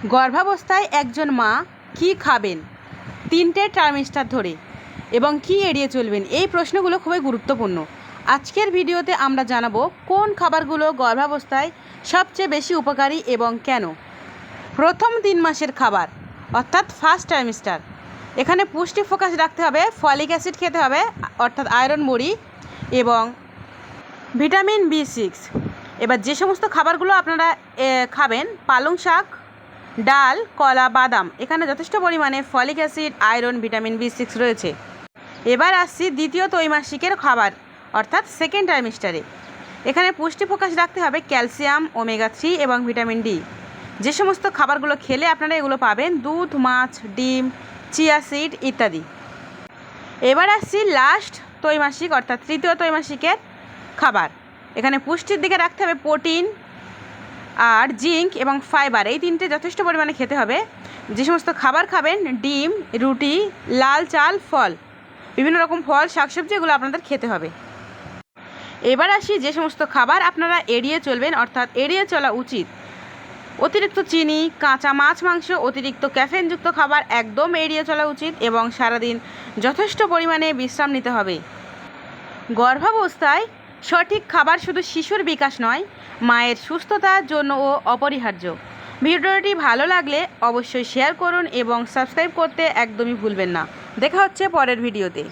গর্ভাবস্থায় একজন মা কি খাবেন 3টে ট্রাইমেস্টার ধরে এবং কি এড়িয়ে চলবেন, এই প্রশ্নগুলো খুবই গুরুত্বপূর্ণ। আজকের ভিডিওতে আমরা জানাবো কোন খাবারগুলো গর্ভাবস্থায় সবচেয়ে বেশি উপকারী এবং কেন। প্রথম 3 মাসের খাবার অর্থাৎ ফার্স্ট ট্রাইমেস্টার, এখানে পুষ্টি ফোকাস রাখতে হবে। ফলিক অ্যাসিড খেতে হবে অর্থাৎ আয়রন বড়ি এবং ভিটামিন B6। এবার যে সমস্ত খাবারগুলো আপনারা খাবেন, পালং শাক, ডাল, কলা, বাদাম, এখানে যথেষ্ট পরিমাণে folic acid, iron, vitamin B6 রয়েছে। এবার আসছি দ্বিতীয় ত্রৈমাসিকের খাবার অর্থাৎ সেকেন্ড ট্রাইমেস্টারে, এখানে পুষ্টি ফোকাস রাখতে হবে ক্যালসিয়াম, ওমেগা-3 এবং ভিটামিন ডি। যে সমস্ত খাবারগুলো খেলে আপনারা এগুলো পাবেন, দুধ, মাছ, ডিম, চিয়া সিড ইত্যাদি। এবার আসছি লাস্ট ত্রৈমাসিক অর্থাৎ তৃতীয় ত্রৈমাসিকের খাবার, এখানে পুষ্টির দিকে রাখতে হবে প্রোটিন আর জিঙ্ক এবং ফাইবার, এই 3টে যথেষ্ট পরিমাণে খেতে হবে। যে সমস্ত খাবার খাবেন, ডিম, রুটি, লাল চাল, ফল, বিভিন্ন রকম ফল, শাকসবজি, এগুলো আপনাদের খেতে হবে। এবার আসি যে সমস্ত খাবার আপনারা এড়িয়ে চলবেন অর্থাৎ এড়িয়ে চলা উচিত। অতিরিক্ত চিনি, কাঁচা মাছ, মাংস, অতিরিক্ত ক্যাফেনযুক্ত খাবার একদম এড়িয়ে চলা উচিত এবং সারাদিন যথেষ্ট পরিমাণে বিশ্রাম নিতে হবে। গর্ভাবস্থায় সঠিক খাবার শুধু শিশুর বিকাশ নয়, মায়ের সুস্থতার জন্যও অপরিহার্য। ভিডিওটি ভালো লাগলে অবশ্যই শেয়ার করুন এবং সাবস্ক্রাইব করতে একদমই ভুলবেন না। দেখা হচ্ছে পরের ভিডিওতে।